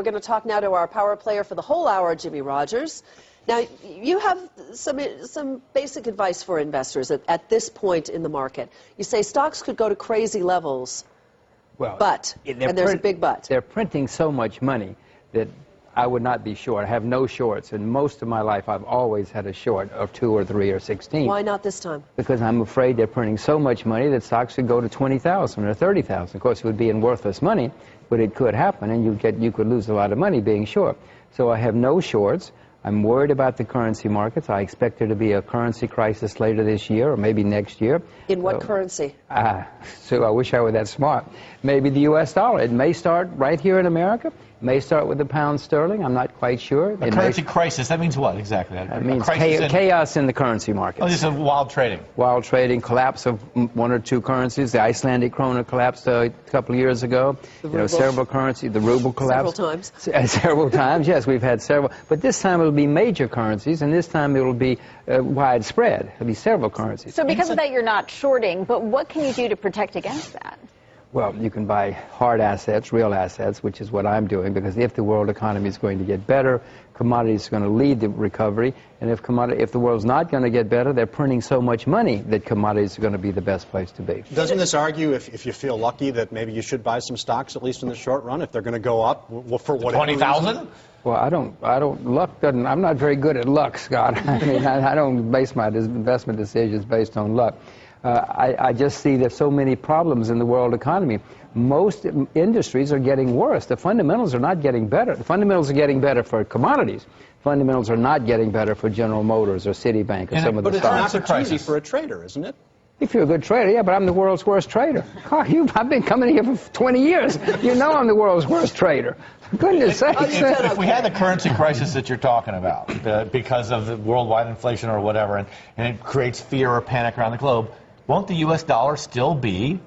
We're going to talk now to our power player for the whole hour, Jimmy Rogers. Now, you have some basic advice for investors at this point in the market. You say stocks could go to crazy levels, well, but, and there's a big but. They're printing so much money that I would not be short. I have no shorts, and most of my life I've always had a short of 2 or 3 or 16. Why not this time? Because I'm afraid they're printing so much money that stocks could go to 20,000 or 30,000. Of course, it would be in worthless money, but it could happen, and you could lose a lot of money being short. So I have no shorts. I'm worried about the currency markets. I expect there to be a currency crisis later this year or maybe next year. In what currency? So I wish I were that smart. Maybe the U.S. dollar. It may start right here in America. It may start with the pound sterling. I'm not quite sure. A currency crisis, that means what exactly? That means chaos in the currency markets. Oh, this is wild trading. Wild trading, collapse of 1 or 2 currencies. The Icelandic krona collapsed a couple of years ago. Several currencies. The ruble collapsed. Several times. Several times, yes. We've had several. But this time it'll be major currencies, and this time it'll be widespread. It'll be several currencies. So because of that, you're not shorting, but what can you do to protect against that? Well, you can buy hard assets, real assets, which is what I'm doing, because if the world economy is going to get better, commodities are going to lead the recovery, and if the world's not going to get better, they're printing so much money that commodities are going to be the best place to be. Doesn't this argue, if you feel lucky, that maybe you should buy some stocks, at least in the short run, if they're going to go up for whatever 20,000? Well, I'm not very good at luck, Scott. I mean, I don't base my investment decisions based on luck. I just see there's so many problems in the world economy. Most industries are getting worse. The fundamentals are not getting better. The fundamentals are getting better for commodities. Fundamentals are not getting better for General Motors or Citibank or some of the stocks. But it's an opportunity for a trader, isn't it? If you're a good trader, yeah, but I'm the world's worst trader. I've been coming here for 20 years. You know I'm the world's worst trader. Goodness sakes. If we had the currency crisis that you're talking about, because of the worldwide inflation or whatever, and it creates fear or panic around the globe, won't the U.S. dollar still be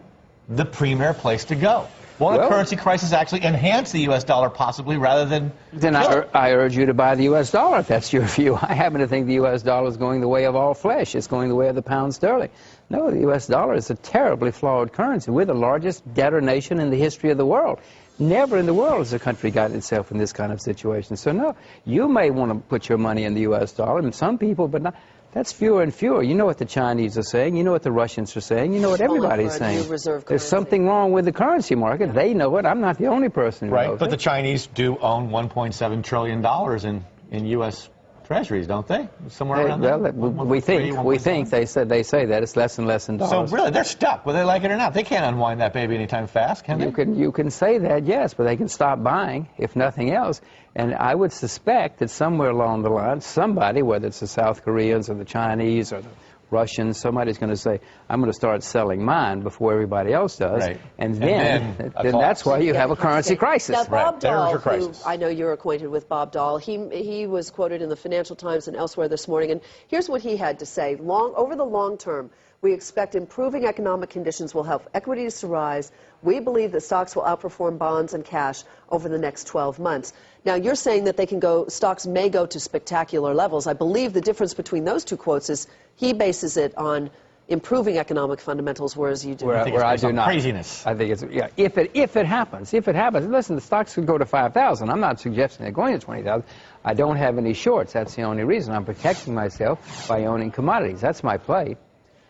the premier place to go? Won't a currency crisis actually enhance the U.S. dollar possibly rather than... Then I urge you to buy the U.S. dollar if that's your view. I happen to think the U.S. dollar is going the way of all flesh. It's going the way of the pound sterling. No, the U.S. dollar is a terribly flawed currency. We're the largest debtor nation in the history of the world. Never in the world has a country gotten itself in this kind of situation. So no, you may want to put your money in the U.S. dollar, and some people, but not... That's fewer and fewer. You know what the Chinese are saying. You know what the Russians are saying. You know what everybody's saying. There's something wrong with the currency market. They know it. I'm not the only person who knows it. But the Chinese do own $1.7 trillion in U.S. Treasuries, don't they? Somewhere around there? Well, we think. They say that. It's less and less in dollars. So really, they're stuck, whether they like it or not. They can't unwind that baby anytime fast, can they? You can say that, yes, but they can stop buying, if nothing else. And I would suspect that somewhere along the line, somebody, whether it's the South Koreans or the Chinese or the Russians, somebody's going to say, I'm going to start selling mine before everybody else does. Right. And then that's why you have a currency crisis. Now, Bob Dahl, who I know you're acquainted with Bob Dahl, he was quoted in the Financial Times and elsewhere this morning, and here's what he had to say. Over the long term, we expect improving economic conditions will help equities to rise. We believe that stocks will outperform bonds and cash over the next 12 months. Now, you're saying that stocks may go to spectacular levels. I believe the difference between those two quotes is he bases it on improving economic fundamentals, whereas you do. Where I do not. Craziness. I think it's, yeah, if it happens. Listen, the stocks could go to 5,000. I'm not suggesting they're going to 20,000. I don't have any shorts. That's the only reason. I'm protecting myself by owning commodities. That's my play.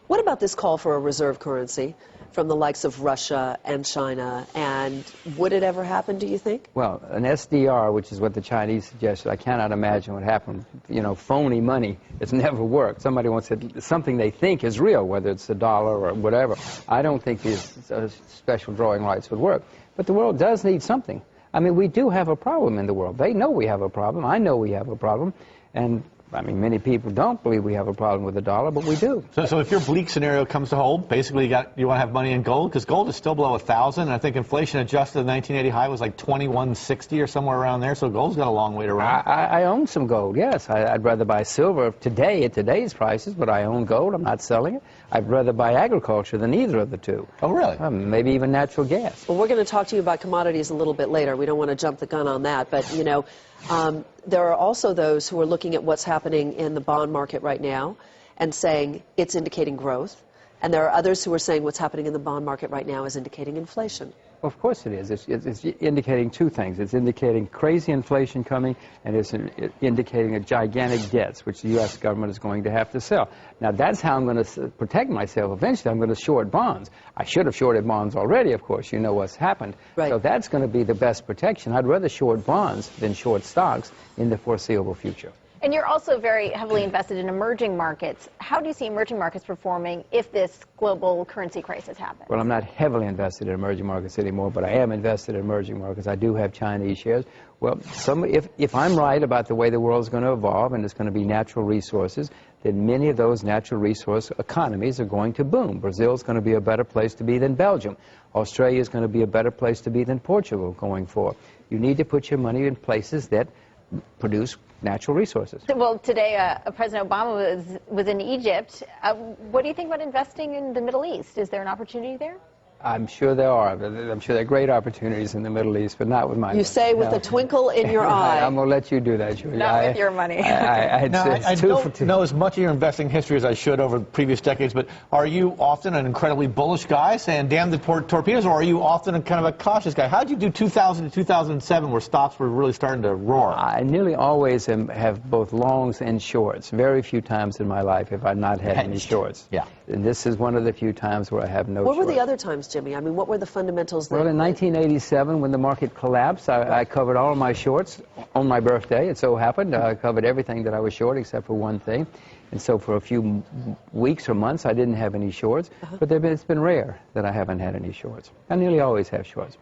What about this call for a reserve currency from the likes of Russia and China, and would it ever happen, do you think? Well, an SDR, which is what the Chinese suggested, I cannot imagine what happened. You know, phony money, it's never worked. Somebody wants something they think is real, whether it's the dollar or whatever. I don't think these special drawing rights would work. But the world does need something. I mean, we do have a problem in the world. They know we have a problem. I know we have a problem. And I mean, many people don't believe we have a problem with the dollar, but we do. So if your bleak scenario comes to hold, basically you want to have money in gold, because gold is still below 1,000, and I think inflation adjusted the 1980 high was like 2160 or somewhere around there, so gold's got a long way to run. I own some gold, yes. I'd rather buy silver today at today's prices, but I own gold. I'm not selling it. I'd rather buy agriculture than either of the two. Oh, really? Maybe even natural gas. Well, we're going to talk to you about commodities a little bit later. We don't want to jump the gun on that, but, you know, there are also those who are looking at what's happening in the bond market right now and saying it's indicating growth. And there are others who are saying what's happening in the bond market right now is indicating inflation. Well, of course it is. It's indicating two things. It's indicating crazy inflation coming, and it's indicating a gigantic debts, which the U.S. government is going to have to sell. Now, that's how I'm going to protect myself. Eventually, I'm going to short bonds. I should have shorted bonds already, of course. You know what's happened. Right. So that's going to be the best protection. I'd rather short bonds than short stocks in the foreseeable future. And you're also very heavily invested in emerging markets. How do you see emerging markets performing if this global currency crisis happens? Well, I'm not heavily invested in emerging markets anymore, but I am invested in emerging markets. I do have Chinese shares. Well, if I'm right about the way the world is going to evolve and it's going to be natural resources, then many of those natural resource economies are going to boom. Brazil is going to be a better place to be than Belgium. Australia is going to be a better place to be than Portugal going forward. You need to put your money in places that produce natural resources. Well, today President Obama was in Egypt. What do you think about investing in the Middle East? Is there an opportunity there? I'm sure there are. I'm sure there are great opportunities in the Middle East, but not with my money. You say with a twinkle in your eye. I'm going to let you do that, Julia. Not with your money. I don't know as much of your investing history as I should over previous decades, but are you often an incredibly bullish guy saying, damn the torpedoes, or are you often kind of a cautious guy? How did you do 2000 to 2007 where stocks were really starting to roar? I nearly always have both longs and shorts. Very few times in my life have I not had any shorts. Yeah. And this is one of the few times where I have no What shorts. were the other times, Jimmy? I mean, what were the fundamentals that... Well, in 1987, when the market collapsed, I covered all of my shorts on my birthday. It so happened I covered everything that I was short except for one thing. And so for a few weeks or months, I didn't have any shorts. But it's been rare that I haven't had any shorts. I nearly always have shorts.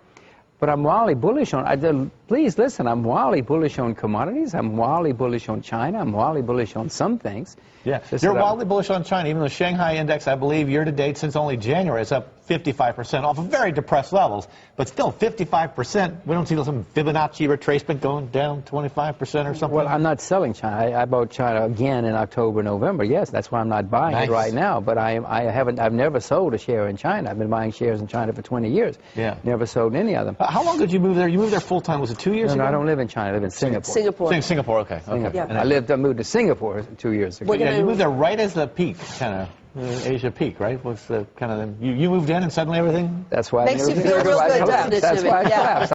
But I'm wildly bullish on, please listen, I'm wildly bullish on commodities. I'm wildly bullish on China. I'm wildly bullish on some things. Yeah, you're wildly bullish on China. Even the Shanghai index, I believe, year to date since only January, is up 55% off of very depressed levels. But still, 55%. We don't see some Fibonacci retracement going down 25% or something. Well, I'm not selling China. I bought China again in October, November. Yes, that's why I'm not buying it right now. But I've never sold a share in China. I've been buying shares in China for 20 years. Yeah. Never sold any of them. How long did you move there? You moved there full time. Was it 2 years ago? No, I don't live in China. I live in Singapore. Singapore. Okay. Yeah. I moved to Singapore 2 years ago. Yeah, you moved there right as the peak, kind of Asia peak, right? Was the kind of you moved in and suddenly everything. That's why Makes you feel real good, doesn't it, That's Jimmy? why I Yeah. collapsed.